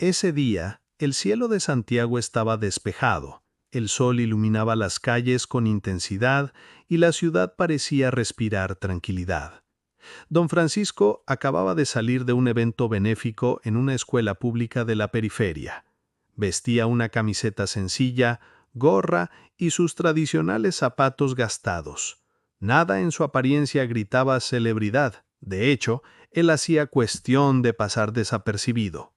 Ese día, el cielo de Santiago estaba despejado, el sol iluminaba las calles con intensidad y la ciudad parecía respirar tranquilidad. Don Francisco acababa de salir de un evento benéfico en una escuela pública de la periferia. Vestía una camiseta sencilla, gorra y sus tradicionales zapatos gastados. Nada en su apariencia gritaba celebridad. De hecho, él hacía cuestión de pasar desapercibido.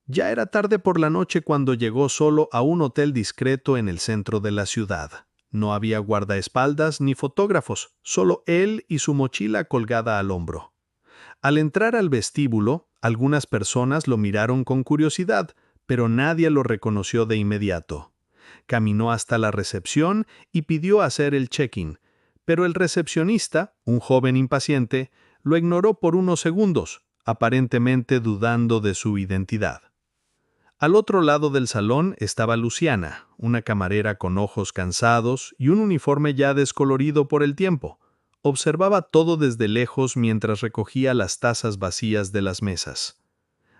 Ya era tarde por la noche cuando llegó solo a un hotel discreto en el centro de la ciudad. No había guardaespaldas ni fotógrafos, solo él y su mochila colgada al hombro. Al entrar al vestíbulo, algunas personas lo miraron con curiosidad, pero nadie lo reconoció de inmediato. Caminó hasta la recepción y pidió hacer el check-in, pero el recepcionista, un joven impaciente, lo ignoró por unos segundos, aparentemente dudando de su identidad. Al otro lado del salón estaba Luciana, una camarera con ojos cansados y un uniforme ya descolorido por el tiempo. Observaba todo desde lejos mientras recogía las tazas vacías de las mesas.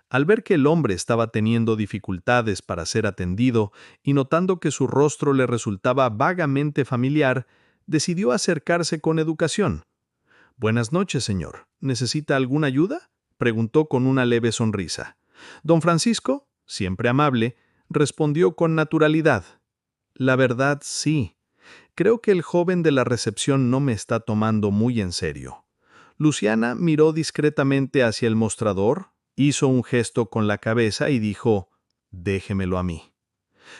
Al ver que el hombre estaba teniendo dificultades para ser atendido y notando que su rostro le resultaba vagamente familiar, decidió acercarse con educación. «Buenas noches, señor. ¿Necesita alguna ayuda?», preguntó con una leve sonrisa. Don Francisco, siempre amable, respondió con naturalidad. «La verdad, sí. Creo que el joven de la recepción no me está tomando muy en serio». Luciana miró discretamente hacia el mostrador, hizo un gesto con la cabeza y dijo: «Déjemelo a mí».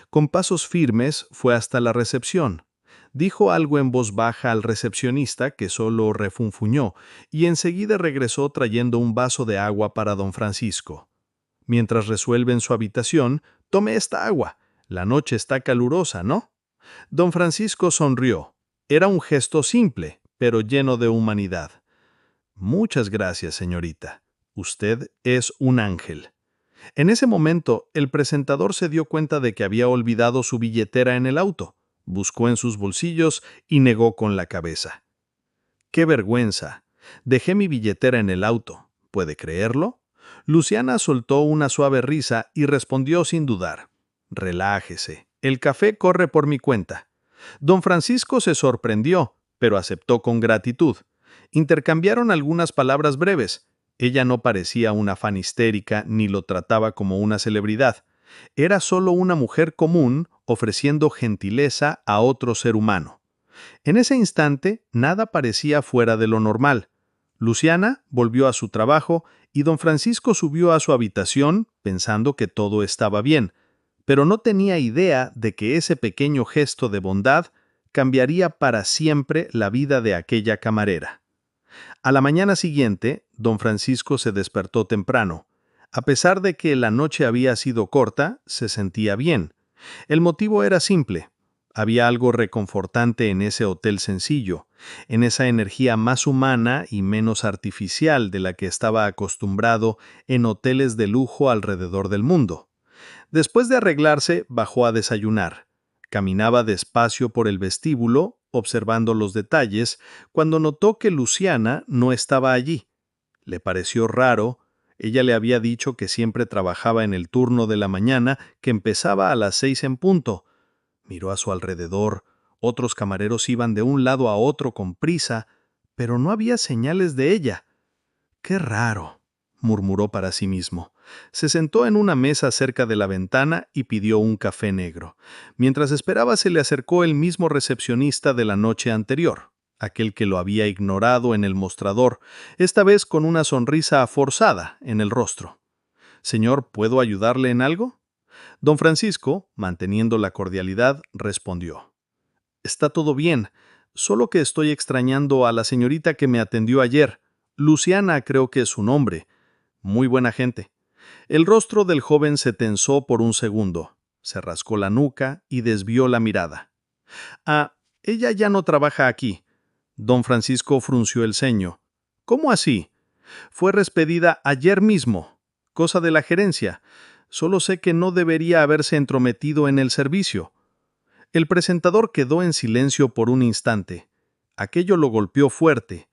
Con pasos firmes fue hasta la recepción. Dijo algo en voz baja al recepcionista, que solo refunfuñó, y enseguida regresó trayendo un vaso de agua para don Francisco. «Mientras resuelve en su habitación, tome esta agua. La noche está calurosa, ¿no?». Don Francisco sonrió. Era un gesto simple, pero lleno de humanidad. «Muchas gracias, señorita. Usted es un ángel». En ese momento, el presentador se dio cuenta de que había olvidado su billetera en el auto. Buscó en sus bolsillos y negó con la cabeza. «¡Qué vergüenza! Dejé mi billetera en el auto. ¿Puede creerlo?». Luciana soltó una suave risa y respondió sin dudar: «Relájese. El café corre por mi cuenta». Don Francisco se sorprendió, pero aceptó con gratitud. Intercambiaron algunas palabras breves. Ella no parecía una fan histérica ni lo trataba como una celebridad. Era solo una mujer común ofreciendo gentileza a otro ser humano. En ese instante, nada parecía fuera de lo normal. Luciana volvió a su trabajo y don Francisco subió a su habitación pensando que todo estaba bien, pero no tenía idea de que ese pequeño gesto de bondad cambiaría para siempre la vida de aquella camarera. A la mañana siguiente, don Francisco se despertó temprano. A pesar de que la noche había sido corta, se sentía bien. El motivo era simple. Había algo reconfortante en ese hotel sencillo, en esa energía más humana y menos artificial de la que estaba acostumbrado en hoteles de lujo alrededor del mundo. Después de arreglarse, bajó a desayunar. Caminaba despacio por el vestíbulo, observando los detalles, cuando notó que Luciana no estaba allí. Le pareció raro. Ella le había dicho que siempre trabajaba en el turno de la mañana, que empezaba a las 6 en punto. Miró a su alrededor. Otros camareros iban de un lado a otro con prisa, pero no había señales de ella. «Qué raro», murmuró para sí mismo. Se sentó en una mesa cerca de la ventana y pidió un café negro. Mientras esperaba, se le acercó el mismo recepcionista de la noche anterior, aquel que lo había ignorado en el mostrador, esta vez con una sonrisa forzada en el rostro. «Señor, ¿puedo ayudarle en algo?». Don Francisco, manteniendo la cordialidad, respondió: «Está todo bien, solo que estoy extrañando a la señorita que me atendió ayer. Luciana creo que es su nombre. Muy buena gente». El rostro del joven se tensó por un segundo. Se rascó la nuca y desvió la mirada. «Ah, ella ya no trabaja aquí». Don Francisco frunció el ceño. «¿Cómo así?». «Fue despedida ayer mismo. Cosa de la gerencia. Solo sé que no debería haberse entrometido en el servicio». El presentador quedó en silencio por un instante. Aquello lo golpeó fuerte.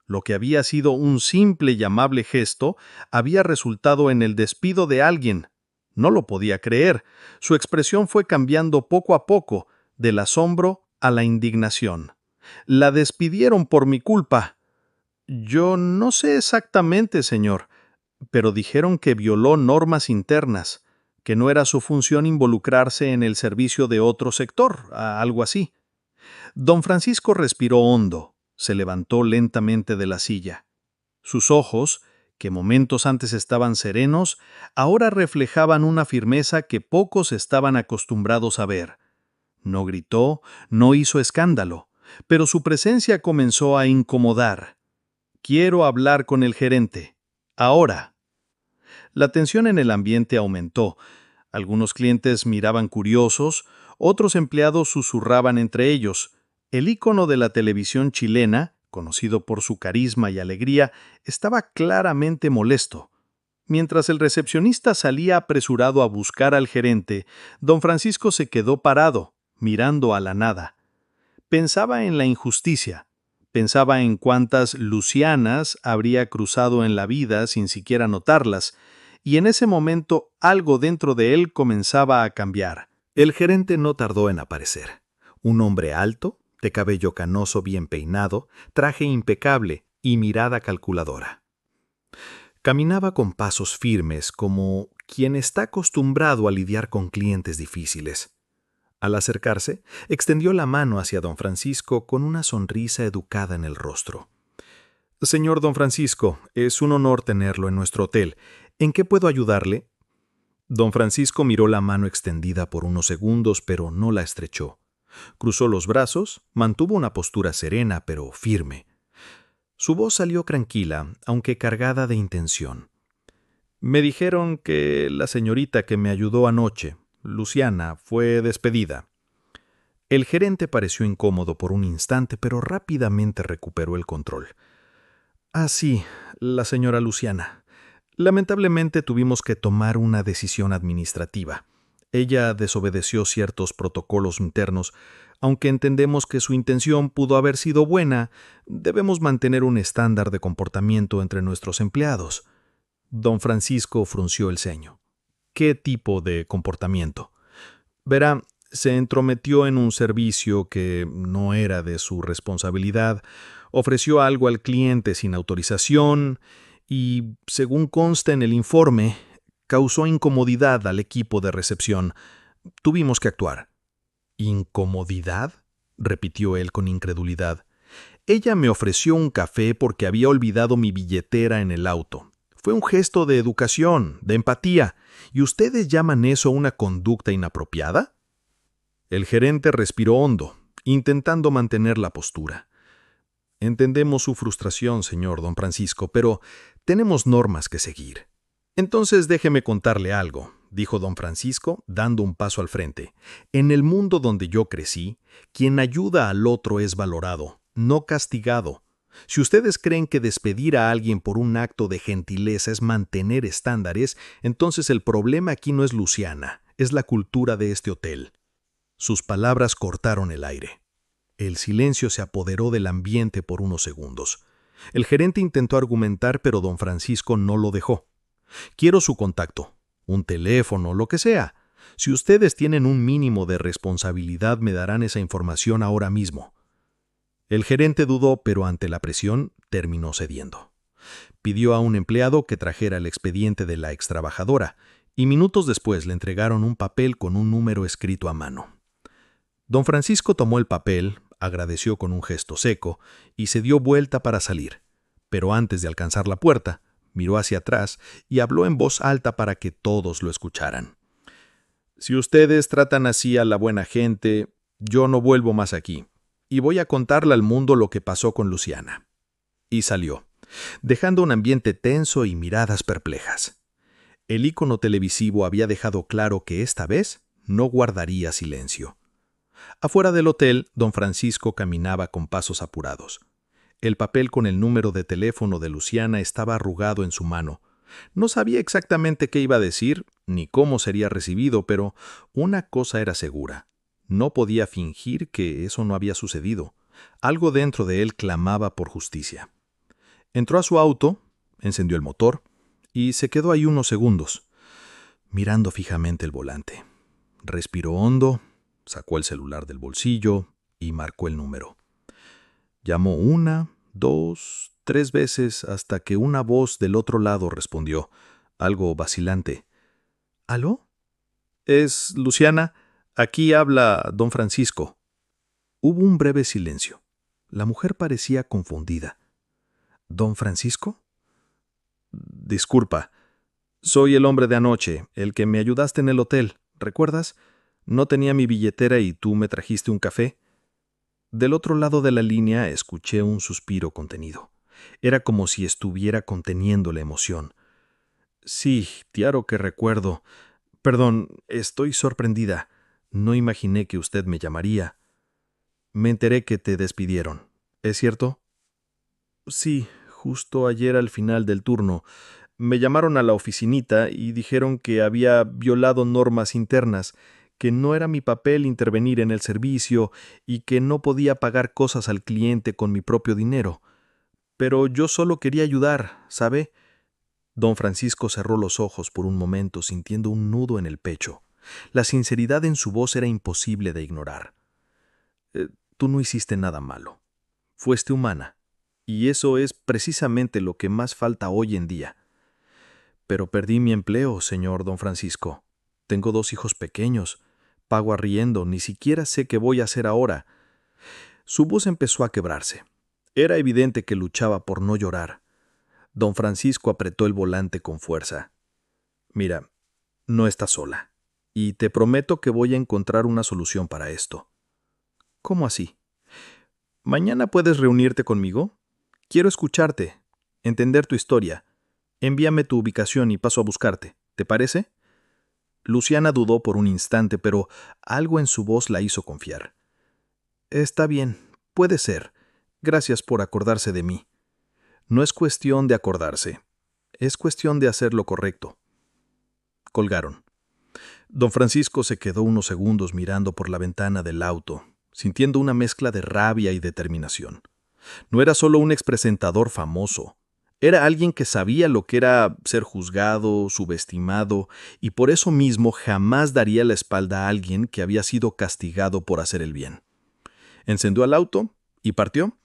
Lo que había sido un simple y amable gesto había resultado en el despido de alguien. No lo podía creer. Su expresión fue cambiando poco a poco, del asombro a la indignación. La despidieron por mi culpa. Yo no sé exactamente, señor, pero dijeron que violó normas internas, que no era su función involucrarse en el servicio de otro sector, algo así. Don Francisco respiró hondo, se levantó lentamente de la silla. Sus ojos, que momentos antes estaban serenos, ahora reflejaban una firmeza que pocos estaban acostumbrados a ver. No gritó, no hizo escándalo, pero su presencia comenzó a incomodar. Quiero hablar con el gerente. Ahora. La tensión en el ambiente aumentó. Algunos clientes miraban curiosos, otros empleados susurraban entre ellos. El ícono de la televisión chilena, conocido por su carisma y alegría, estaba claramente molesto. Mientras el recepcionista salía apresurado a buscar al gerente, don Francisco se quedó parado, mirando a la nada. Pensaba en la injusticia. Pensaba en cuántas Lucianas habría cruzado en la vida sin siquiera notarlas, y en ese momento algo dentro de él comenzaba a cambiar. El gerente no tardó en aparecer. Un hombre alto, de cabello canoso bien peinado, traje impecable y mirada calculadora. Caminaba con pasos firmes, como quien está acostumbrado a lidiar con clientes difíciles. Al acercarse, extendió la mano hacia don Francisco con una sonrisa educada en el rostro. «Señor don Francisco, es un honor tenerlo en nuestro hotel. ¿En qué puedo ayudarle?» Don Francisco miró la mano extendida por unos segundos, pero no la estrechó. Cruzó los brazos, mantuvo una postura serena, pero firme. Su voz salió tranquila, aunque cargada de intención. «Me dijeron que la señorita que me ayudó anoche, Luciana, fue despedida». El gerente pareció incómodo por un instante, pero rápidamente recuperó el control. «Ah, sí, la señora Luciana. Lamentablemente tuvimos que tomar una decisión administrativa. Ella desobedeció ciertos protocolos internos. Aunque entendemos que su intención pudo haber sido buena, debemos mantener un estándar de comportamiento entre nuestros empleados». Don Francisco frunció el ceño. «¿Qué tipo de comportamiento?» «Verá, se entrometió en un servicio que no era de su responsabilidad, ofreció algo al cliente sin autorización y, según consta en el informe, causó incomodidad al equipo de recepción. Tuvimos que actuar». «¿Incomodidad?», repitió él con incredulidad. «Ella me ofreció un café porque había olvidado mi billetera en el auto. Fue un gesto de educación, de empatía. ¿Y ustedes llaman eso una conducta inapropiada?». El gerente respiró hondo, intentando mantener la postura. «Entendemos su frustración, señor don Francisco, pero tenemos normas que seguir». «Entonces déjeme contarle algo», dijo don Francisco, dando un paso al frente. «En el mundo donde yo crecí, quien ayuda al otro es valorado, no castigado. Si ustedes creen que despedir a alguien por un acto de gentileza es mantener estándares, entonces el problema aquí no es Luciana, es la cultura de este hotel». Sus palabras cortaron el aire. El silencio se apoderó del ambiente por unos segundos. El gerente intentó argumentar, pero don Francisco no lo dejó. «Quiero su contacto, un teléfono, lo que sea. Si ustedes tienen un mínimo de responsabilidad, me darán esa información ahora mismo». El gerente dudó, pero ante la presión terminó cediendo. Pidió a un empleado que trajera el expediente de la extrabajadora, y minutos después le entregaron un papel con un número escrito a mano. Don Francisco tomó el papel, agradeció con un gesto seco y se dio vuelta para salir. Pero antes de alcanzar la puerta, miró hacia atrás y habló en voz alta para que todos lo escucharan. «Si ustedes tratan así a la buena gente, yo no vuelvo más aquí, y voy a contarle al mundo lo que pasó con Luciana». Y salió, dejando un ambiente tenso y miradas perplejas. El ícono televisivo había dejado claro que esta vez no guardaría silencio. Afuera del hotel, don Francisco caminaba con pasos apurados. El papel con el número de teléfono de Luciana estaba arrugado en su mano. No sabía exactamente qué iba a decir, ni cómo sería recibido, pero una cosa era segura. No podía fingir que eso no había sucedido. Algo dentro de él clamaba por justicia. Entró a su auto, encendió el motor y se quedó ahí unos segundos. mirando fijamente el volante. Respiró hondo, sacó el celular del bolsillo y marcó el número. Llamó 1, 2, 3 veces hasta que una voz del otro lado respondió, algo vacilante. ¿Aló? Es Luciana. Aquí habla don Francisco. Hubo un breve silencio. La mujer parecía confundida. ¿Don Francisco? Disculpa. Soy el hombre de anoche, el que me ayudaste en el hotel. ¿Recuerdas? No tenía mi billetera y tú me trajiste un café. Del otro lado de la línea escuché un suspiro contenido. Era como si estuviera conteniendo la emoción. Sí, claro que recuerdo. Perdón, estoy sorprendida. No imaginé que usted me llamaría. Me enteré que te despidieron. ¿Es cierto? Sí, justo ayer al final del turno. Me llamaron a la oficinita y dijeron que había violado normas internas, que no era mi papel intervenir en el servicio y que no podía pagar cosas al cliente con mi propio dinero. Pero yo solo quería ayudar, ¿sabe? Don Francisco cerró los ojos por un momento sintiendo un nudo en el pecho. La sinceridad en su voz era imposible de ignorar. Tú no hiciste nada malo. Fuiste humana. Y eso es precisamente lo que más falta hoy en día. Pero perdí mi empleo, señor don Francisco. Tengo 2 hijos pequeños. Pago arriendo, ni siquiera sé qué voy a hacer ahora. Su voz empezó a quebrarse. Era evidente que luchaba por no llorar. Don Francisco apretó el volante con fuerza. Mira, no estás sola. Y te prometo que voy a encontrar una solución para esto. ¿Cómo así? ¿Mañana puedes reunirte conmigo? Quiero escucharte, entender tu historia. Envíame tu ubicación y paso a buscarte. ¿Te parece? Luciana dudó por un instante, pero algo en su voz la hizo confiar. Está bien, puede ser. Gracias por acordarse de mí. No es cuestión de acordarse. Es cuestión de hacer lo correcto. Colgaron. Don Francisco se quedó unos segundos mirando por la ventana del auto, sintiendo una mezcla de rabia y determinación. No era solo un expresentador famoso. Era alguien que sabía lo que era ser juzgado, subestimado, y por eso mismo jamás daría la espalda a alguien que había sido castigado por hacer el bien. Encendió el auto y partió.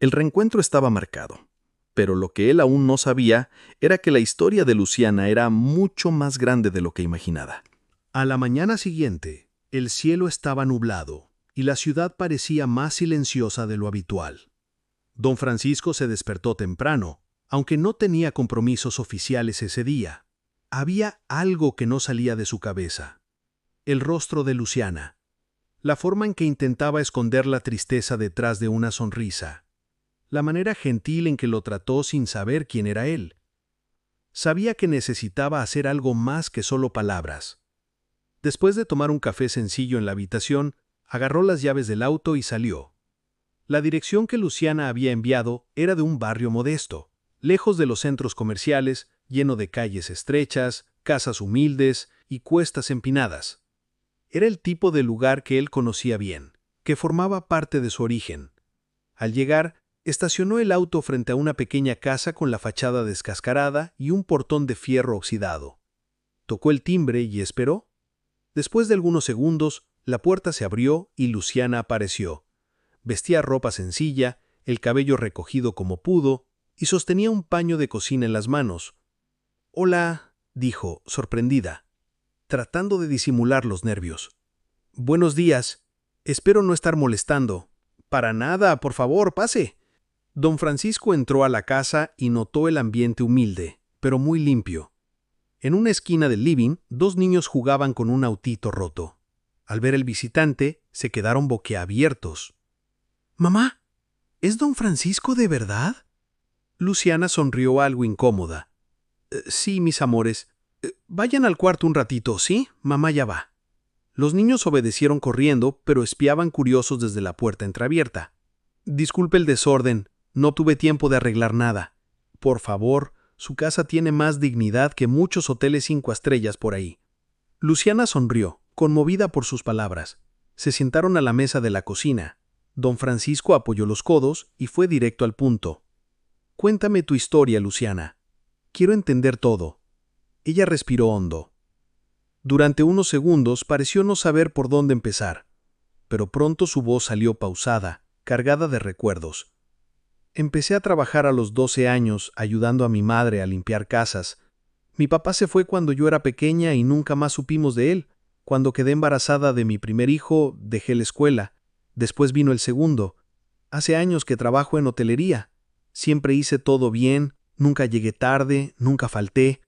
El reencuentro estaba marcado, pero lo que él aún no sabía era que la historia de Luciana era mucho más grande de lo que imaginaba. A la mañana siguiente, el cielo estaba nublado y la ciudad parecía más silenciosa de lo habitual. Don Francisco se despertó temprano, aunque no tenía compromisos oficiales ese día. Había algo que no salía de su cabeza. El rostro de Luciana. La forma en que intentaba esconder la tristeza detrás de una sonrisa. La manera gentil en que lo trató sin saber quién era él. Sabía que necesitaba hacer algo más que solo palabras. Después de tomar un café sencillo en la habitación, agarró las llaves del auto y salió. La dirección que Luciana había enviado era de un barrio modesto, lejos de los centros comerciales, lleno de calles estrechas, casas humildes y cuestas empinadas. Era el tipo de lugar que él conocía bien, que formaba parte de su origen. Al llegar, estacionó el auto frente a una pequeña casa con la fachada descascarada y un portón de fierro oxidado. Tocó el timbre y esperó. Después de algunos segundos, la puerta se abrió y Luciana apareció. Vestía ropa sencilla, el cabello recogido como pudo, y sostenía un paño de cocina en las manos. «Hola», dijo, sorprendida, tratando de disimular los nervios. «Buenos días. Espero no estar molestando». «Para nada, por favor, pase». Don Francisco entró a la casa y notó el ambiente humilde, pero muy limpio. En una esquina del living, 2 niños jugaban con un autito roto. Al ver el visitante, se quedaron boquiabiertos. «Mamá, ¿es don Francisco de verdad?» Luciana sonrió algo incómoda. Sí, mis amores. Vayan al cuarto un ratito, ¿sí? Mamá ya va». Los niños obedecieron corriendo, pero espiaban curiosos desde la puerta entreabierta. «Disculpe el desorden, no tuve tiempo de arreglar nada. Por favor, su casa tiene más dignidad que muchos hoteles 5 estrellas por ahí». Luciana sonrió, conmovida por sus palabras. Se sentaron a la mesa de la cocina. Don Francisco apoyó los codos y fue directo al punto. «Cuéntame tu historia, Luciana. Quiero entender todo». Ella respiró hondo. Durante unos segundos pareció no saber por dónde empezar, pero pronto su voz salió pausada, cargada de recuerdos. Empecé a trabajar a los 12 años ayudando a mi madre a limpiar casas. Mi papá se fue cuando yo era pequeña y nunca más supimos de él. Cuando quedé embarazada de mi primer hijo, dejé la escuela. Después vino el segundo. Hace años que trabajo en hotelería. Siempre hice todo bien, nunca llegué tarde, nunca falté.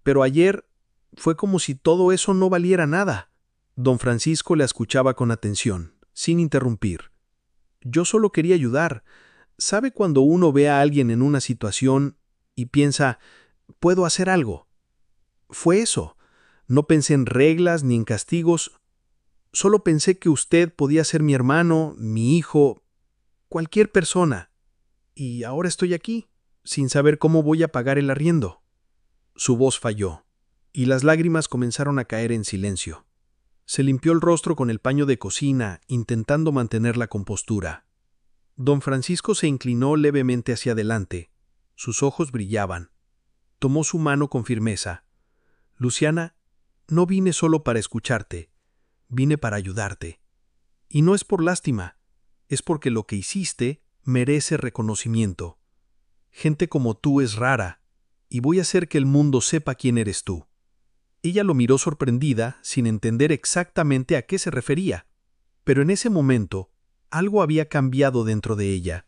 Pero ayer fue como si todo eso no valiera nada. Don Francisco la escuchaba con atención, sin interrumpir. Yo solo quería ayudar. ¿Sabe cuando uno ve a alguien en una situación y piensa, puedo hacer algo? Fue eso. No pensé en reglas ni en castigos. Solo pensé que usted podía ser mi hermano, mi hijo, cualquier persona. Y ahora estoy aquí, sin saber cómo voy a pagar el arriendo. Su voz falló, y las lágrimas comenzaron a caer en silencio. Se limpió el rostro con el paño de cocina, intentando mantener la compostura. Don Francisco se inclinó levemente hacia adelante. Sus ojos brillaban. Tomó su mano con firmeza. Luciana, no vine solo para escucharte. Vine para ayudarte. Y no es por lástima, es porque lo que hiciste merece reconocimiento. Gente como tú es rara, y voy a hacer que el mundo sepa quién eres tú. Ella lo miró sorprendida, sin entender exactamente a qué se refería. Pero en ese momento, algo había cambiado dentro de ella.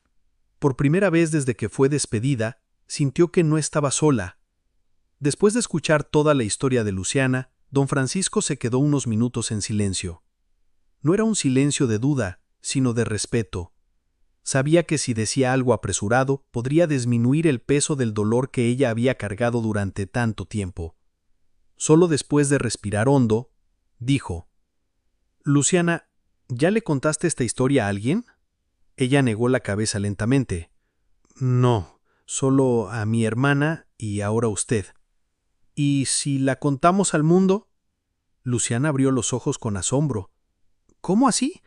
Por primera vez desde que fue despedida, sintió que no estaba sola. Después de escuchar toda la historia de Luciana, don Francisco se quedó unos minutos en silencio. No era un silencio de duda, sino de respeto. Sabía que si decía algo apresurado, podría disminuir el peso del dolor que ella había cargado durante tanto tiempo. Solo después de respirar hondo, dijo: «Luciana, ¿ya le contaste esta historia a alguien?» Ella negó la cabeza lentamente. «No, solo a mi hermana y ahora usted». «¿Y si la contamos al mundo?» Luciana abrió los ojos con asombro. «¿Cómo así?»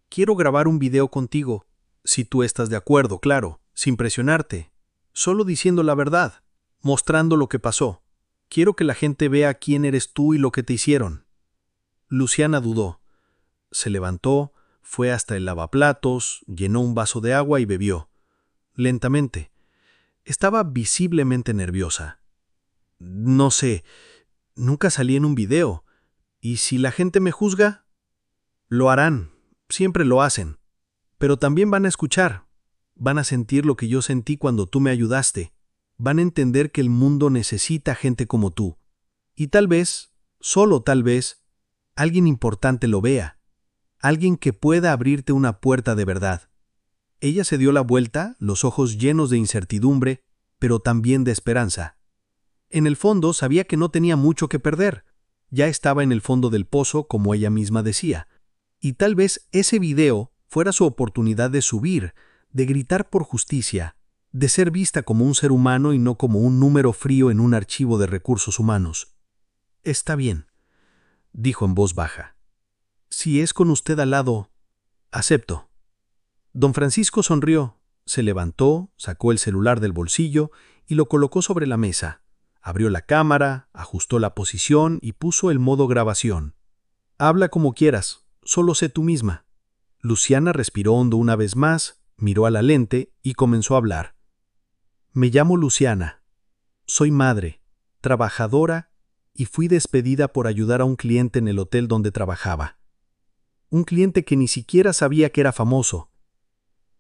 «Quiero grabar un video contigo, si tú estás de acuerdo, claro, sin presionarte, solo diciendo la verdad, mostrando lo que pasó. Quiero que la gente vea quién eres tú y lo que te hicieron». Luciana dudó. Se levantó, fue hasta el lavaplatos, llenó un vaso de agua y bebió. Lentamente. Estaba visiblemente nerviosa. «No sé, nunca salí en un video. ¿Y si la gente me juzga?» «Lo harán, siempre lo hacen. Pero también van a escuchar. Van a sentir lo que yo sentí cuando tú me ayudaste. Van a entender que el mundo necesita gente como tú. Y tal vez, solo tal vez, alguien importante lo vea. Alguien que pueda abrirte una puerta de verdad». Ella se dio la vuelta, los ojos llenos de incertidumbre, pero también de esperanza. En el fondo sabía que no tenía mucho que perder. Ya estaba en el fondo del pozo, como ella misma decía. Y tal vez ese video fuera su oportunidad de subir, de gritar por justicia, de ser vista como un ser humano y no como un número frío en un archivo de recursos humanos. «Está bien», dijo en voz baja. «Si es con usted al lado, acepto». Don Francisco sonrió, se levantó, sacó el celular del bolsillo y lo colocó sobre la mesa. Abrió la cámara, ajustó la posición y puso el modo grabación. «Habla como quieras, solo sé tú misma». Luciana respiró hondo una vez más, miró a la lente y comenzó a hablar. «Me llamo Luciana. Soy madre, trabajadora y fui despedida por ayudar a un cliente en el hotel donde trabajaba. Un cliente que ni siquiera sabía que era famoso.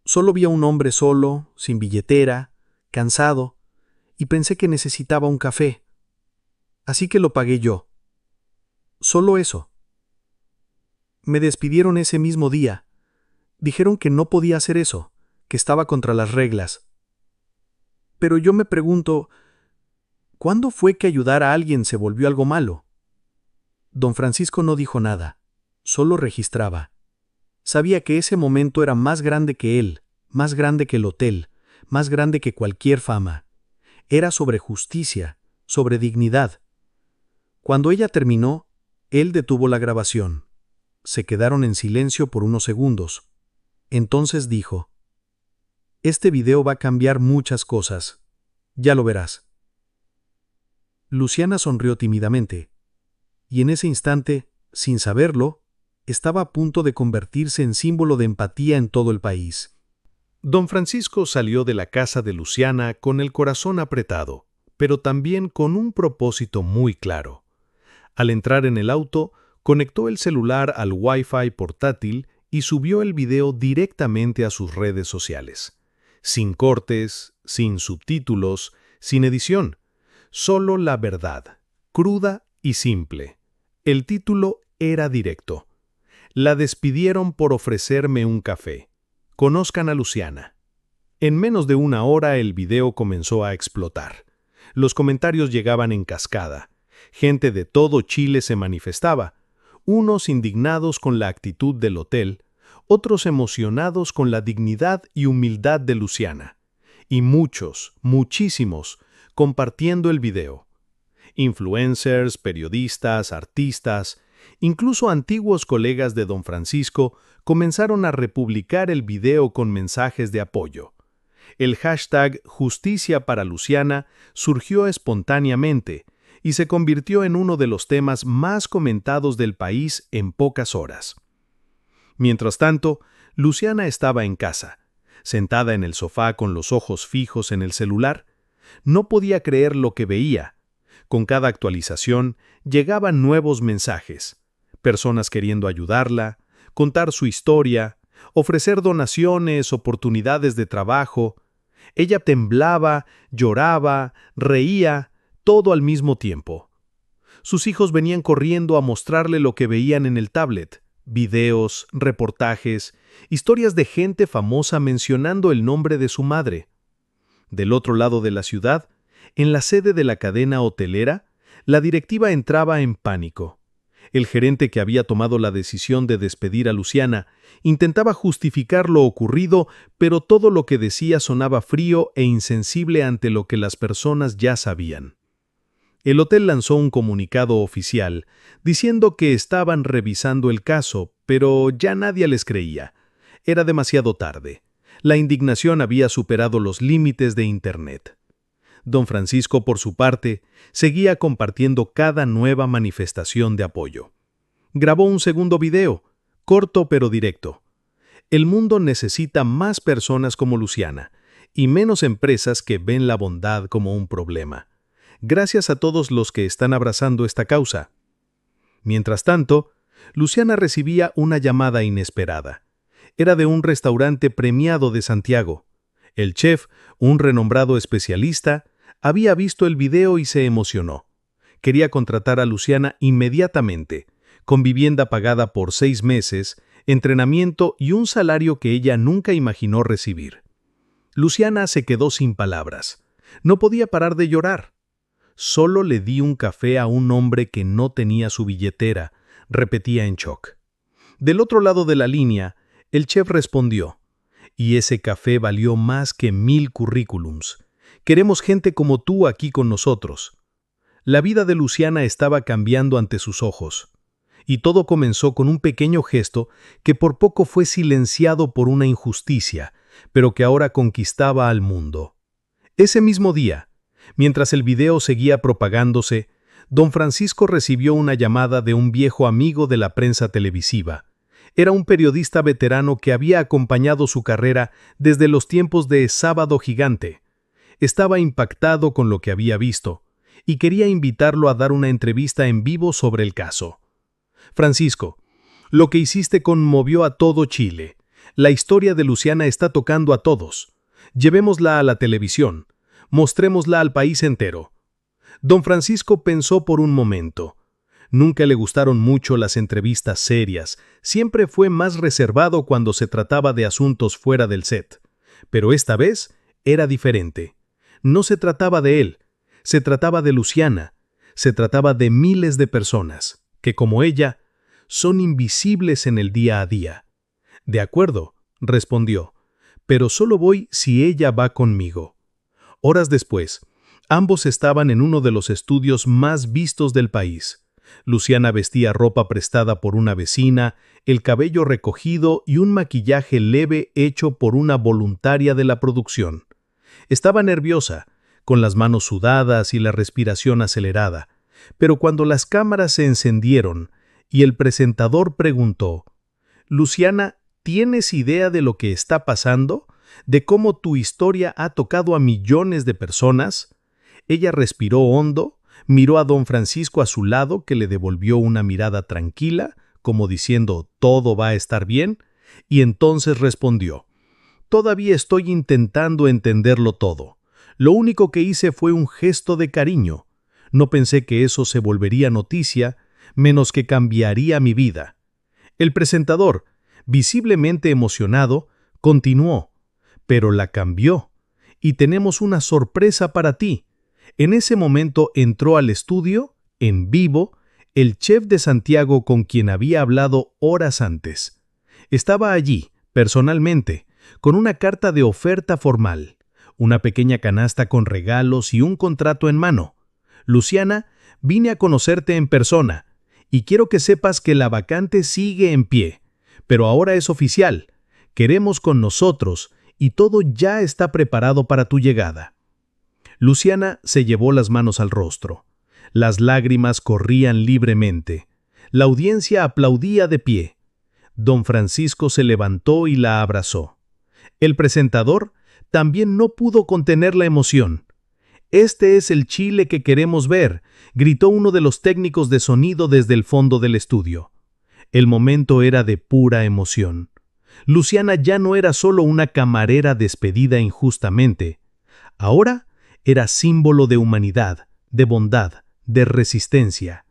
Solo vi a un hombre solo, sin billetera, cansado, y pensé que necesitaba un café. Así que lo pagué yo. Solo eso. Me despidieron ese mismo día. Dijeron que no podía hacer eso, que estaba contra las reglas. Pero yo me pregunto, ¿cuándo fue que ayudar a alguien se volvió algo malo?» Don Francisco no dijo nada, solo registraba. Sabía que ese momento era más grande que él, más grande que el hotel, más grande que cualquier fama. Era sobre justicia, sobre dignidad. Cuando ella terminó, él detuvo la grabación. Se quedaron en silencio por unos segundos. Entonces dijo: «Este video va a cambiar muchas cosas. Ya lo verás». Luciana sonrió tímidamente. y en ese instante, sin saberlo, estaba a punto de convertirse en símbolo de empatía en todo el país. Don Francisco salió de la casa de Luciana con el corazón apretado, pero también con un propósito muy claro. Al entrar en el auto, conectó el celular al Wi-Fi portátil y subió el video directamente a sus redes sociales. Sin cortes, sin subtítulos, sin edición. Solo la verdad, cruda y simple. El título era directo. La despidieron por ofrecerme un café. Conozcan a Luciana. En menos de una hora el video comenzó a explotar. Los comentarios llegaban en cascada. Gente de todo Chile se manifestaba, unos indignados con la actitud del hotel, otros emocionados con la dignidad y humildad de Luciana, y muchos, muchísimos, compartiendo el video. Influencers, periodistas, artistas, incluso antiguos colegas de Don Francisco comenzaron a republicar el video con mensajes de apoyo. El hashtag Justicia para Luciana surgió espontáneamente y se convirtió en uno de los temas más comentados del país en pocas horas. Mientras tanto, Luciana estaba en casa, sentada en el sofá con los ojos fijos en el celular. No podía creer lo que veía. Con cada actualización llegaban nuevos mensajes, personas queriendo ayudarla, contar su historia, ofrecer donaciones, oportunidades de trabajo. Ella temblaba, lloraba, reía, todo al mismo tiempo. Sus hijos venían corriendo a mostrarle lo que veían en el tablet, videos, reportajes, historias de gente famosa mencionando el nombre de su madre. Del otro lado de la ciudad, en la sede de la cadena hotelera, la directiva entraba en pánico. El gerente que había tomado la decisión de despedir a Luciana intentaba justificar lo ocurrido, pero todo lo que decía sonaba frío e insensible ante lo que las personas ya sabían. El hotel lanzó un comunicado oficial diciendo que estaban revisando el caso, pero ya nadie les creía. Era demasiado tarde. La indignación había superado los límites de Internet. Don Francisco, por su parte, seguía compartiendo cada nueva manifestación de apoyo. Grabó un segundo video, corto pero directo. El mundo necesita más personas como Luciana y menos empresas que ven la bondad como un problema. Gracias a todos los que están abrazando esta causa. Mientras tanto, Luciana recibía una llamada inesperada. Era de un restaurante premiado de Santiago. El chef, un renombrado especialista, había visto el video y se emocionó. Quería contratar a Luciana inmediatamente, con vivienda pagada por 6 meses, entrenamiento y un salario que ella nunca imaginó recibir. Luciana se quedó sin palabras. No podía parar de llorar. Solo le di un café a un hombre que no tenía su billetera, repetía en shock. Del otro lado de la línea, el chef respondió, y ese café valió más que 1000 currículums. Queremos gente como tú aquí con nosotros. La vida de Luciana estaba cambiando ante sus ojos. Y todo comenzó con un pequeño gesto que por poco fue silenciado por una injusticia, pero que ahora conquistaba al mundo. Ese mismo día, mientras el video seguía propagándose, Don Francisco recibió una llamada de un viejo amigo de la prensa televisiva. Era un periodista veterano que había acompañado su carrera desde los tiempos de Sábado Gigante. Estaba impactado con lo que había visto y quería invitarlo a dar una entrevista en vivo sobre el caso. Francisco, lo que hiciste conmovió a todo Chile. La historia de Luciana está tocando a todos. Llevémosla a la televisión. Mostrémosla al país entero. Don Francisco pensó por un momento. Nunca le gustaron mucho las entrevistas serias. Siempre fue más reservado cuando se trataba de asuntos fuera del set. Pero esta vez era diferente. No se trataba de él. Se trataba de Luciana. Se trataba de miles de personas que, como ella, son invisibles en el día a día. De acuerdo, respondió, pero solo voy si ella va conmigo. Horas después, ambos estaban en uno de los estudios más vistos del país. Luciana vestía ropa prestada por una vecina, el cabello recogido y un maquillaje leve hecho por una voluntaria de la producción. Estaba nerviosa, con las manos sudadas y la respiración acelerada, Pero cuando las cámaras se encendieron y el presentador preguntó, «Luciana, ¿tienes idea de lo que está pasando? ¿De cómo tu historia ha tocado a millones de personas?», ella respiró hondo, miró a don Francisco a su lado, que le devolvió una mirada tranquila, como diciendo «todo va a estar bien», y entonces respondió, «Todavía estoy intentando entenderlo todo. Lo único que hice fue un gesto de cariño. No pensé que eso se volvería noticia, menos que cambiaría mi vida». El presentador, visiblemente emocionado, continuó, «Pero la cambió. Y tenemos una sorpresa para ti». En ese momento entró al estudio, en vivo, el chef de Santiago con quien había hablado horas antes. Estaba allí, personalmente, con una carta de oferta formal, una pequeña canasta con regalos y un contrato en mano. «Luciana, vine a conocerte en persona, y quiero que sepas que la vacante sigue en pie, pero ahora es oficial. Queremos con nosotros, y todo ya está preparado para tu llegada». Luciana se llevó las manos al rostro. Las lágrimas corrían libremente. La audiencia aplaudía de pie. Don Francisco se levantó y la abrazó. El presentador también no pudo contener la emoción. «Este es el Chile que queremos ver», gritó uno de los técnicos de sonido desde el fondo del estudio. El momento era de pura emoción. Luciana ya no era solo una camarera despedida injustamente. Ahora era símbolo de humanidad, de bondad, de resistencia.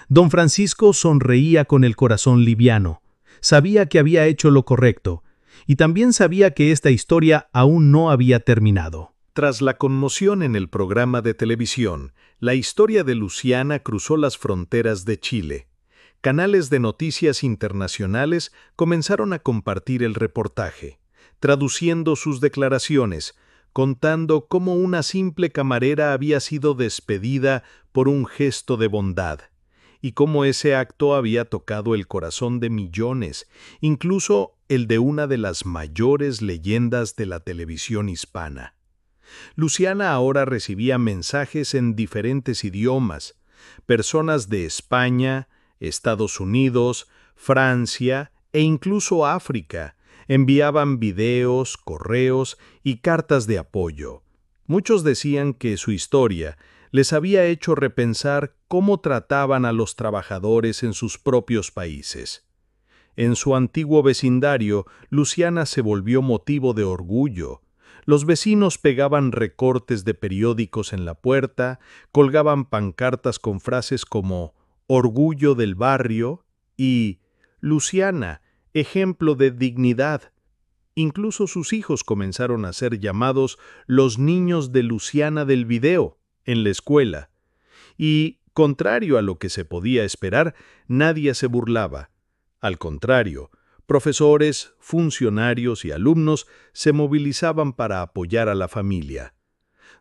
Don Francisco sonreía con el corazón liviano. Sabía que había hecho lo correcto, y también sabía que esta historia aún no había terminado. Tras la conmoción en el programa de televisión, la historia de Luciana cruzó las fronteras de Chile. Canales de noticias internacionales comenzaron a compartir el reportaje, traduciendo sus declaraciones, contando cómo una simple camarera había sido despedida por un gesto de bondad, y cómo ese acto había tocado el corazón de millones, incluso el de una de las mayores leyendas de la televisión hispana. Luciana ahora recibía mensajes en diferentes idiomas. Personas de España, Estados Unidos, Francia e incluso África enviaban videos, correos y cartas de apoyo. Muchos decían que su historia les había hecho repensar cómo trataban a los trabajadores en sus propios países. En su antiguo vecindario, Luciana se volvió motivo de orgullo. Los vecinos pegaban recortes de periódicos en la puerta, colgaban pancartas con frases como «Orgullo del barrio» y «Luciana, ejemplo de dignidad». Incluso sus hijos comenzaron a ser llamados los niños de Luciana del video en la escuela. Y, contrario a lo que se podía esperar, nadie se burlaba. Al contrario, profesores, funcionarios y alumnos se movilizaban para apoyar a la familia.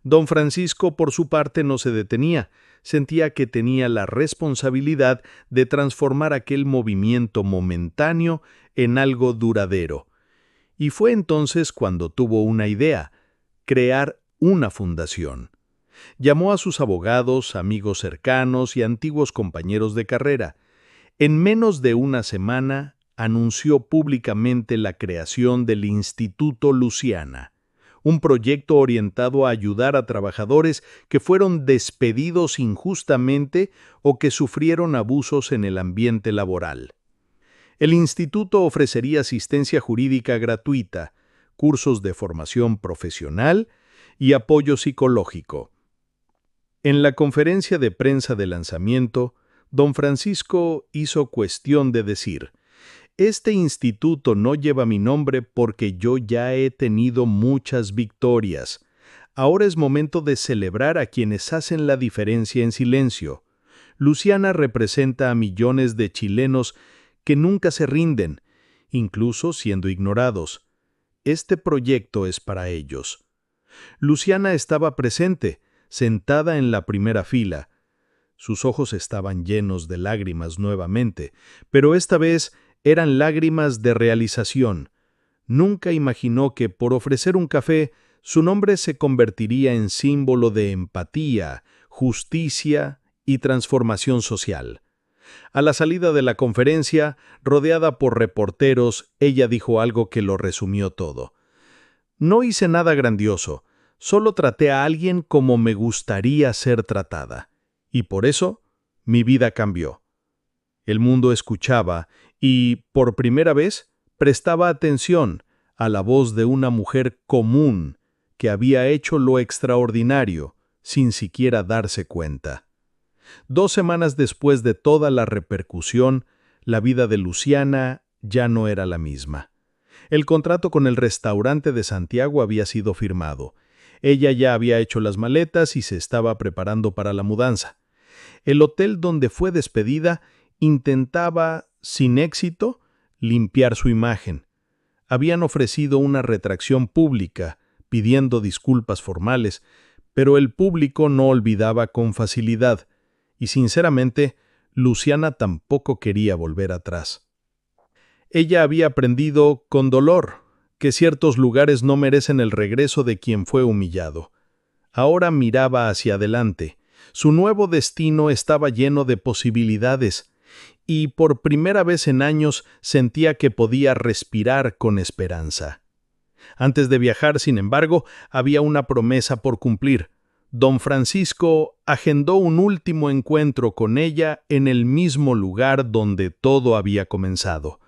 Don Francisco, por su parte, no se detenía. Sentía que tenía la responsabilidad de transformar aquel movimiento momentáneo en algo duradero. Y fue entonces cuando tuvo una idea: crear una fundación. Llamó a sus abogados, amigos cercanos y antiguos compañeros de carrera. En menos de una semana, anunció públicamente la creación del Instituto Luciana, un proyecto orientado a ayudar a trabajadores que fueron despedidos injustamente o que sufrieron abusos en el ambiente laboral. El instituto ofrecería asistencia jurídica gratuita, cursos de formación profesional y apoyo psicológico. En la conferencia de prensa de lanzamiento, don Francisco hizo cuestión de decir: «Este instituto no lleva mi nombre porque yo ya he tenido muchas victorias. Ahora es momento de celebrar a quienes hacen la diferencia en silencio. Luciana representa a millones de chilenos que nunca se rinden, incluso siendo ignorados. Este proyecto es para ellos». Luciana estaba presente, sentada en la primera fila. Sus ojos estaban llenos de lágrimas nuevamente, pero esta vez eran lágrimas de realización. Nunca imaginó que por ofrecer un café, su nombre se convertiría en símbolo de empatía, justicia y transformación social. A la salida de la conferencia, rodeada por reporteros, ella dijo algo que lo resumió todo. No hice nada grandioso, solo traté a alguien como me gustaría ser tratada. Y por eso, mi vida cambió. El mundo escuchaba y, por primera vez, prestaba atención a la voz de una mujer común que había hecho lo extraordinario sin siquiera darse cuenta. 2 semanas después de toda la repercusión, la vida de Luciana ya no era la misma. El contrato con el restaurante de Santiago había sido firmado. Ella ya había hecho las maletas y se estaba preparando para la mudanza. El hotel donde fue despedida intentaba, sin éxito, limpiar su imagen. Habían ofrecido una retracción pública, pidiendo disculpas formales, pero el público no olvidaba con facilidad, y sinceramente, Luciana tampoco quería volver atrás. Ella había aprendido, con dolor, que ciertos lugares no merecen el regreso de quien fue humillado. Ahora miraba hacia adelante. Su nuevo destino estaba lleno de posibilidades, y por primera vez en años sentía que podía respirar con esperanza. Antes de viajar, sin embargo, había una promesa por cumplir. Don Francisco agendó un último encuentro con ella en el mismo lugar donde todo había comenzado,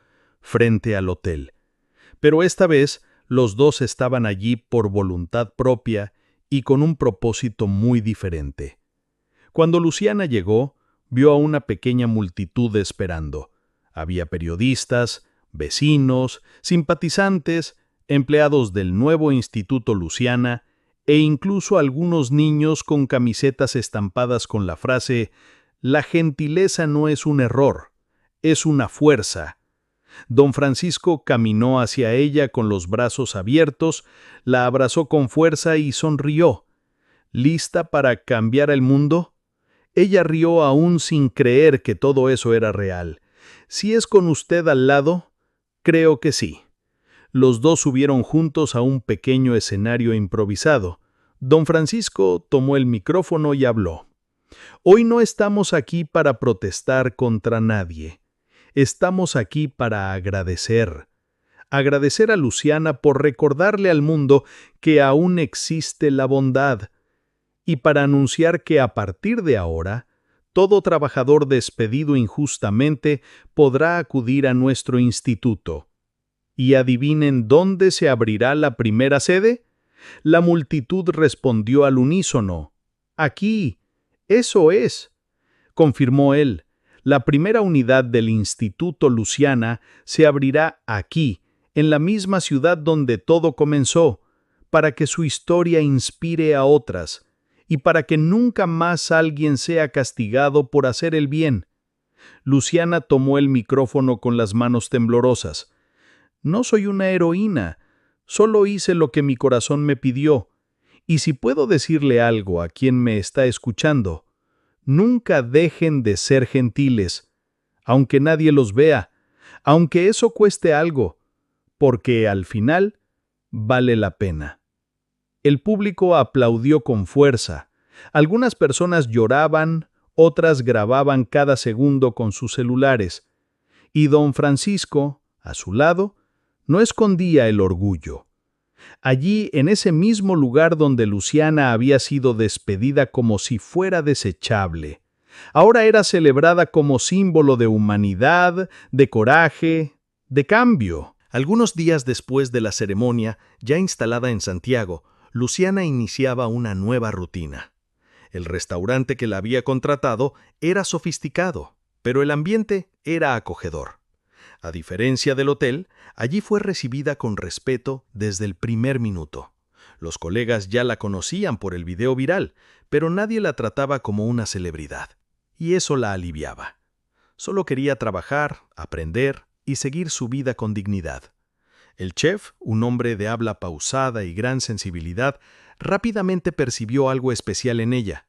frente al hotel. Pero esta vez los dos estaban allí por voluntad propia y con un propósito muy diferente. Cuando Luciana llegó, vio a una pequeña multitud esperando. Había periodistas, vecinos, simpatizantes, empleados del nuevo Instituto Luciana e incluso algunos niños con camisetas estampadas con la frase «La gentileza no es un error, es una fuerza». Don Francisco caminó hacia ella con los brazos abiertos, la abrazó con fuerza y sonrió. ¿Lista para cambiar el mundo? Ella rió aún sin creer que todo eso era real. «Si es con usted al lado, creo que sí». Los dos subieron juntos a un pequeño escenario improvisado. Don Francisco tomó el micrófono y habló. «Hoy no estamos aquí para protestar contra nadie. Estamos aquí para agradecer. Agradecer a Luciana por recordarle al mundo que aún existe la bondad, y para anunciar que a partir de ahora, todo trabajador despedido injustamente podrá acudir a nuestro instituto. ¿Y adivinen dónde se abrirá la primera sede? La multitud respondió al unísono. «Aquí. Eso es», confirmó él. «La primera unidad del Instituto Luciana se abrirá aquí, en la misma ciudad donde todo comenzó, para que su historia inspire a otras, y para que nunca más alguien sea castigado por hacer el bien». Luciana tomó el micrófono con las manos temblorosas. «No soy una heroína, solo hice lo que mi corazón me pidió. Y si puedo decirle algo a quien me está escuchando, nunca dejen de ser gentiles, aunque nadie los vea, aunque eso cueste algo, porque al final vale la pena». El público aplaudió con fuerza. Algunas personas lloraban, otras grababan cada segundo con sus celulares. Y don Francisco, a su lado, no escondía el orgullo. Allí, en ese mismo lugar donde Luciana había sido despedida como si fuera desechable, ahora era celebrada como símbolo de humanidad, de coraje, de cambio. Algunos días después de la ceremonia, ya instalada en Santiago, Luciana iniciaba una nueva rutina. El restaurante que la había contratado era sofisticado, pero el ambiente era acogedor. A diferencia del hotel, allí fue recibida con respeto desde el primer minuto. Los colegas ya la conocían por el video viral, pero nadie la trataba como una celebridad. Y eso la aliviaba. Solo quería trabajar, aprender y seguir su vida con dignidad. El chef, un hombre de habla pausada y gran sensibilidad, rápidamente percibió algo especial en ella.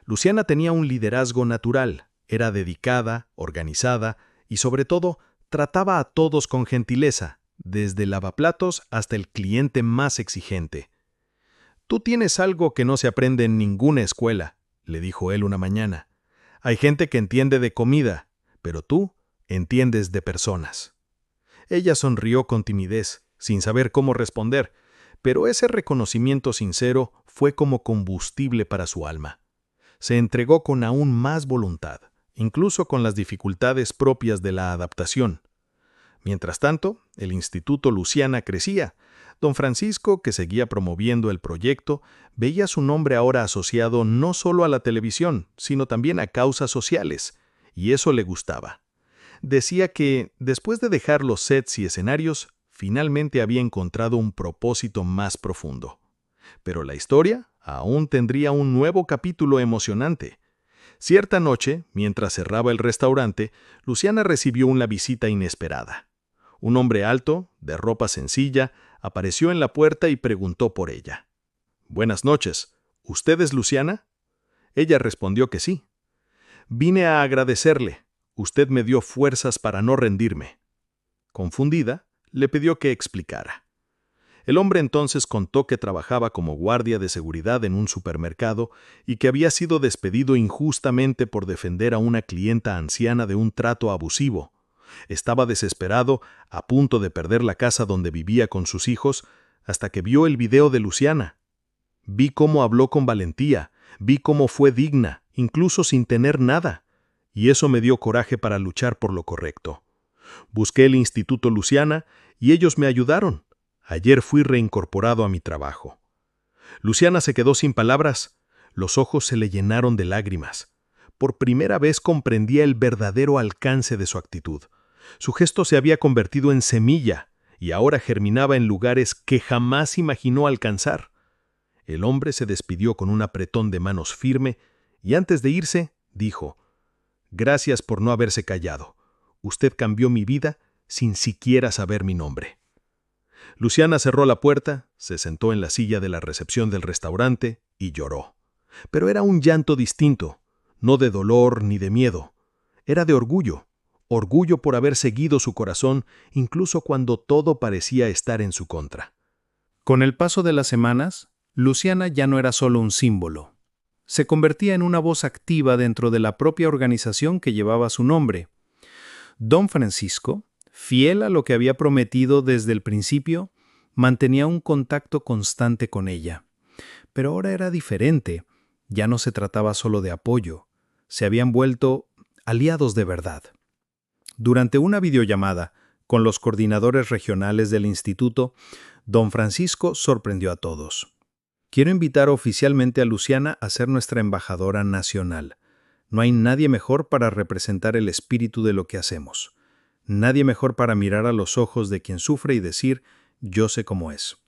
Luciana tenía un liderazgo natural, era dedicada, organizada y, sobre todo, trataba a todos con gentileza, desde el lavaplatos hasta el cliente más exigente. «Tú tienes algo que no se aprende en ninguna escuela», le dijo él una mañana. Hay gente que entiende de comida, pero tú entiendes de personas. Ella sonrió con timidez, sin saber cómo responder, pero ese reconocimiento sincero fue como combustible para su alma. Se entregó con aún más voluntad, incluso con las dificultades propias de la adaptación. Mientras tanto, el Instituto Luciana crecía. Don Francisco, que seguía promoviendo el proyecto, veía su nombre ahora asociado no solo a la televisión, sino también a causas sociales, y eso le gustaba. Decía que, después de dejar los sets y escenarios, finalmente había encontrado un propósito más profundo. Pero la historia aún tendría un nuevo capítulo emocionante. Cierta noche, mientras cerraba el restaurante, Luciana recibió una visita inesperada. Un hombre alto, de ropa sencilla, apareció en la puerta y preguntó por ella. «Buenas noches. ¿Usted es Luciana?» Ella respondió que sí. «Vine a agradecerle. Usted me dio fuerzas para no rendirme». Confundida, le pidió que explicara. El hombre entonces contó que trabajaba como guardia de seguridad en un supermercado y que había sido despedido injustamente por defender a una clienta anciana de un trato abusivo. Estaba desesperado, a punto de perder la casa donde vivía con sus hijos, hasta que vio el video de Luciana. Vi cómo habló con valentía, vi cómo fue digna, incluso sin tener nada, y eso me dio coraje para luchar por lo correcto. Busqué el Instituto Luciana y ellos me ayudaron. Ayer fui reincorporado a mi trabajo. Luciana se quedó sin palabras. Los ojos se le llenaron de lágrimas. Por primera vez comprendía el verdadero alcance de su actitud. Su gesto se había convertido en semilla y ahora germinaba en lugares que jamás imaginó alcanzar. El hombre se despidió con un apretón de manos firme y antes de irse, dijo: «Gracias por no haberse callado. Usted cambió mi vida sin siquiera saber mi nombre». Luciana cerró la puerta, se sentó en la silla de la recepción del restaurante y lloró. Pero era un llanto distinto, no de dolor ni de miedo. Era de orgullo. Orgullo por haber seguido su corazón incluso cuando todo parecía estar en su contra. Con el paso de las semanas, Luciana ya no era solo un símbolo. Se convertía en una voz activa dentro de la propia organización que llevaba su nombre. Don Francisco, fiel a lo que había prometido desde el principio, mantenía un contacto constante con ella. Pero ahora era diferente. Ya no se trataba solo de apoyo. Se habían vuelto aliados de verdad. Durante una videollamada con los coordinadores regionales del instituto, don Francisco sorprendió a todos. «Quiero invitar oficialmente a Luciana a ser nuestra embajadora nacional. No hay nadie mejor para representar el espíritu de lo que hacemos. Nadie mejor para mirar a los ojos de quien sufre y decir, yo sé cómo es».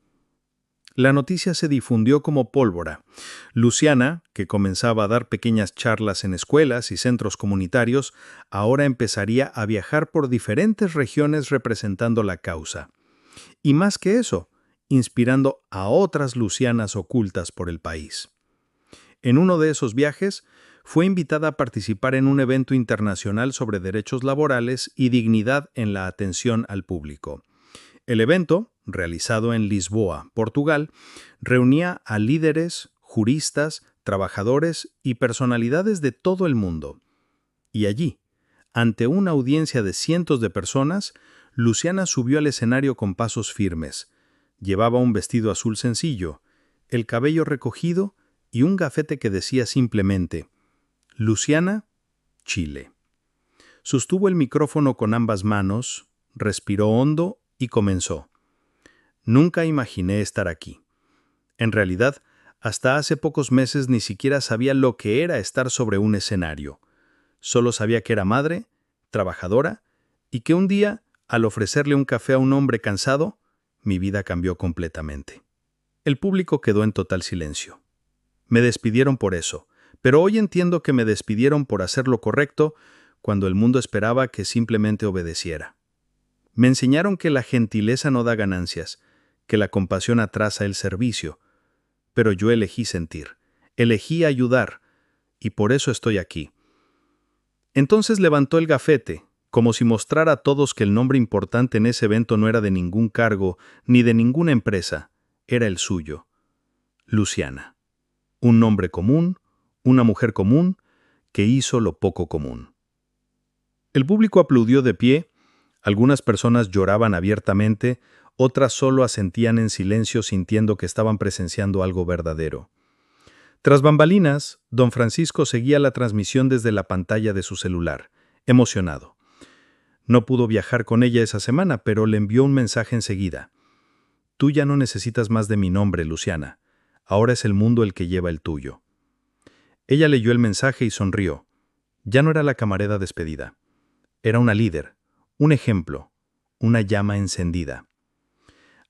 La noticia se difundió como pólvora. Luciana, que comenzaba a dar pequeñas charlas en escuelas y centros comunitarios, ahora empezaría a viajar por diferentes regiones representando la causa. Y más que eso, inspirando a otras Lucianas ocultas por el país. En uno de esos viajes, fue invitada a participar en un evento internacional sobre derechos laborales y dignidad en la atención al público. El evento, realizado en Lisboa, Portugal, reunía a líderes, juristas, trabajadores y personalidades de todo el mundo. Y allí, ante una audiencia de cientos de personas, Luciana subió al escenario con pasos firmes. Llevaba un vestido azul sencillo, el cabello recogido y un gafete que decía simplemente: «Luciana, Chile». Sostuvo el micrófono con ambas manos, respiró hondo y comenzó. «Nunca imaginé estar aquí. En realidad, hasta hace pocos meses ni siquiera sabía lo que era estar sobre un escenario. Solo sabía que era madre, trabajadora, y que un día, al ofrecerle un café a un hombre cansado, mi vida cambió completamente». El público quedó en total silencio. Me despidieron por eso, pero hoy entiendo que me despidieron por hacer lo correcto cuando el mundo esperaba que simplemente obedeciera. Me enseñaron que la gentileza no da ganancias, que la compasión atrasa el servicio. Pero yo elegí sentir, elegí ayudar, y por eso estoy aquí. Entonces levantó el gafete, como si mostrara a todos que el nombre importante en ese evento no era de ningún cargo ni de ninguna empresa, era el suyo. Luciana. Un nombre común, una mujer común, que hizo lo poco común. El público aplaudió de pie, algunas personas lloraban abiertamente, otras solo asentían en silencio sintiendo que estaban presenciando algo verdadero. Tras bambalinas, don Francisco seguía la transmisión desde la pantalla de su celular, emocionado. No pudo viajar con ella esa semana, pero le envió un mensaje enseguida. Tú ya no necesitas más de mi nombre, Luciana. Ahora es el mundo el que lleva el tuyo. Ella leyó el mensaje y sonrió. Ya no era la camarera despedida. Era una líder, un ejemplo, una llama encendida.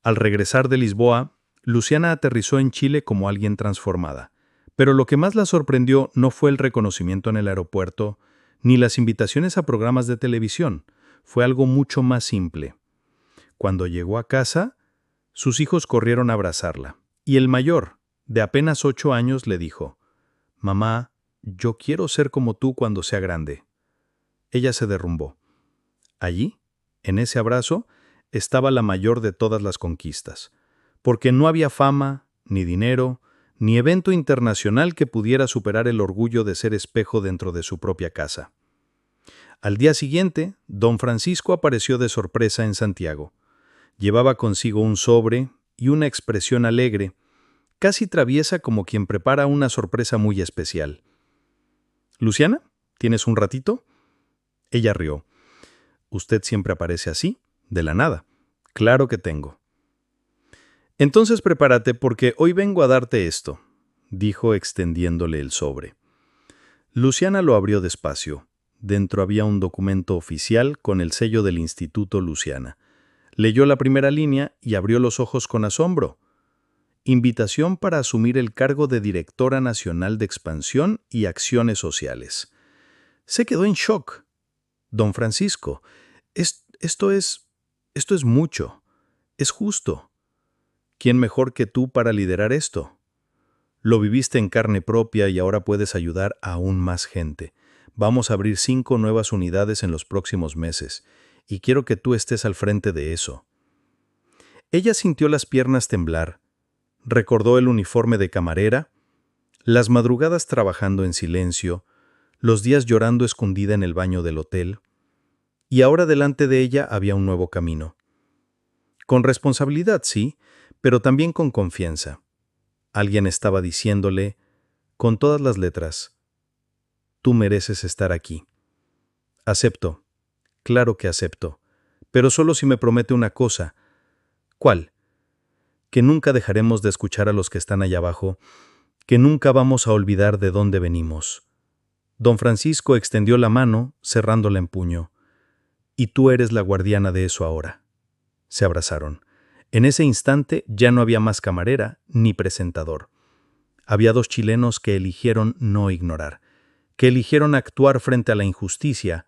Al regresar de Lisboa, Luciana aterrizó en Chile como alguien transformada. Pero lo que más la sorprendió no fue el reconocimiento en el aeropuerto, ni las invitaciones a programas de televisión. Fue algo mucho más simple. Cuando llegó a casa, sus hijos corrieron a abrazarla, y el mayor, de apenas 8 años, le dijo: «Mamá, yo quiero ser como tú cuando sea grande». Ella se derrumbó. Allí, en ese abrazo, estaba la mayor de todas las conquistas, porque no había fama, ni dinero, ni evento internacional que pudiera superar el orgullo de ser espejo dentro de su propia casa. Al día siguiente, don Francisco apareció de sorpresa en Santiago. Llevaba consigo un sobre y una expresión alegre, casi traviesa como quien prepara una sorpresa muy especial. «¿Luciana? ¿Tienes un ratito?» Ella rió. «¿Usted siempre aparece así, de la nada?» «Claro que tengo». «Entonces prepárate porque hoy vengo a darte esto», dijo extendiéndole el sobre. Luciana lo abrió despacio. Dentro había un documento oficial con el sello del Instituto Luciana. Leyó la primera línea y abrió los ojos con asombro. Invitación para asumir el cargo de Directora Nacional de Expansión y Acciones Sociales. Se quedó en shock. «Don Francisco, esto es mucho. Es justo. ¿Quién mejor que tú para liderar esto? Lo viviste en carne propia y ahora puedes ayudar a aún más gente. Vamos a abrir 5 nuevas unidades en los próximos meses, y quiero que tú estés al frente de eso». Ella sintió las piernas temblar, recordó el uniforme de camarera, las madrugadas trabajando en silencio, los días llorando escondida en el baño del hotel, y ahora delante de ella había un nuevo camino. Con responsabilidad, sí, pero también con confianza. Alguien estaba diciéndole, con todas las letras: «Tú mereces estar aquí». «Acepto. Claro que acepto. Pero solo si me promete una cosa». «¿Cuál?» «Que nunca dejaremos de escuchar a los que están allá abajo, que nunca vamos a olvidar de dónde venimos». Don Francisco extendió la mano, cerrándola en puño. «Y tú eres la guardiana de eso ahora». Se abrazaron. En ese instante ya no había más camarera ni presentador. Había 2 chilenos que eligieron no ignorar, que eligieron actuar frente a la injusticia,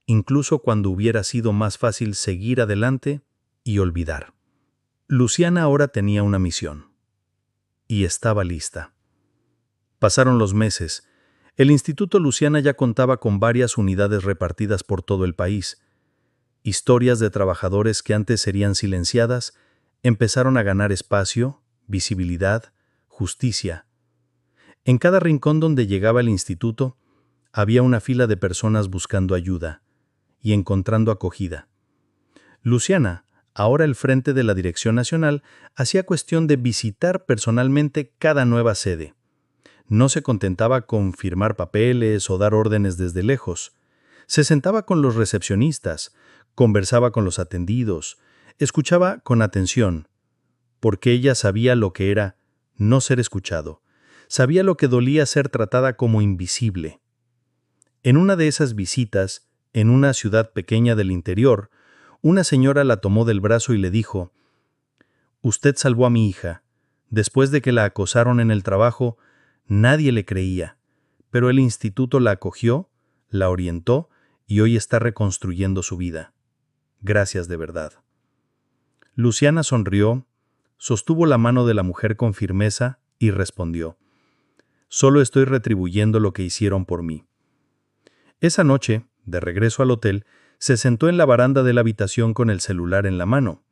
incluso cuando hubiera sido más fácil seguir adelante y olvidar. Luciana ahora tenía una misión. Y estaba lista. Pasaron los meses. El Instituto Luciana ya contaba con varias unidades repartidas por todo el país. Historias de trabajadores que antes serían silenciadas empezaron a ganar espacio, visibilidad, justicia. En cada rincón donde llegaba el instituto, había una fila de personas buscando ayuda y encontrando acogida. Luciana, ahora al frente de la Dirección Nacional, hacía cuestión de visitar personalmente cada nueva sede. No se contentaba con firmar papeles o dar órdenes desde lejos. Se sentaba con los recepcionistas, conversaba con los atendidos, escuchaba con atención, porque ella sabía lo que era no ser escuchado, sabía lo que dolía ser tratada como invisible. En una de esas visitas, en una ciudad pequeña del interior, una señora la tomó del brazo y le dijo: «Usted salvó a mi hija. Después de que la acosaron en el trabajo, nadie le creía, pero el instituto la acogió, la orientó y hoy está reconstruyendo su vida. Gracias de verdad». Luciana sonrió, sostuvo la mano de la mujer con firmeza y respondió: «Solo estoy retribuyendo lo que hicieron por mí». Esa noche, de regreso al hotel, se sentó en la baranda de la habitación con el celular en la mano.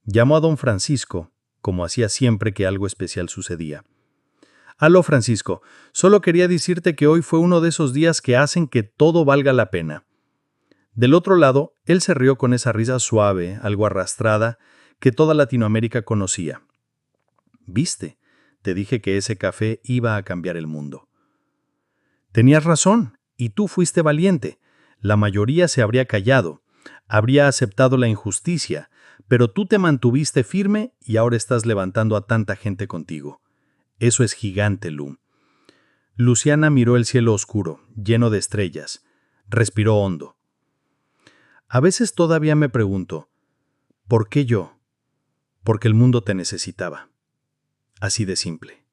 Llamó a don Francisco, como hacía siempre que algo especial sucedía. Aló, Francisco. Solo quería decirte que hoy fue uno de esos días que hacen que todo valga la pena. Del otro lado, él se rió con esa risa suave, algo arrastrada, que toda Latinoamérica conocía. ¿Viste? Te dije que ese café iba a cambiar el mundo. Tenías razón, y tú fuiste valiente. La mayoría se habría callado, habría aceptado la injusticia, pero tú te mantuviste firme y ahora estás levantando a tanta gente contigo. Eso es gigante, Lu. Luciana miró el cielo oscuro, lleno de estrellas. Respiró hondo. A veces todavía me pregunto, ¿por qué yo? Porque el mundo te necesitaba. Así de simple.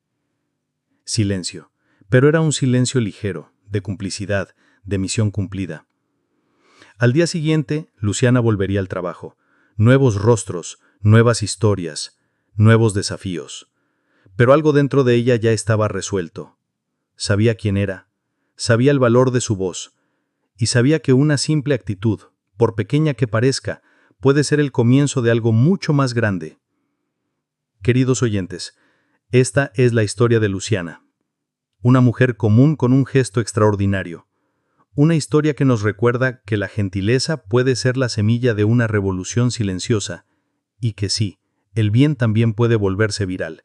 Silencio, pero era un silencio ligero, de complicidad, de misión cumplida. Al día siguiente, Luciana volvería al trabajo. Nuevos rostros, nuevas historias, nuevos desafíos. Pero algo dentro de ella ya estaba resuelto. Sabía quién era, sabía el valor de su voz, y sabía que una simple actitud, por pequeña que parezca, puede ser el comienzo de algo mucho más grande. Queridos oyentes, esta es la historia de Luciana. Una mujer común con un gesto extraordinario. Una historia que nos recuerda que la gentileza puede ser la semilla de una revolución silenciosa, y que sí, el bien también puede volverse viral.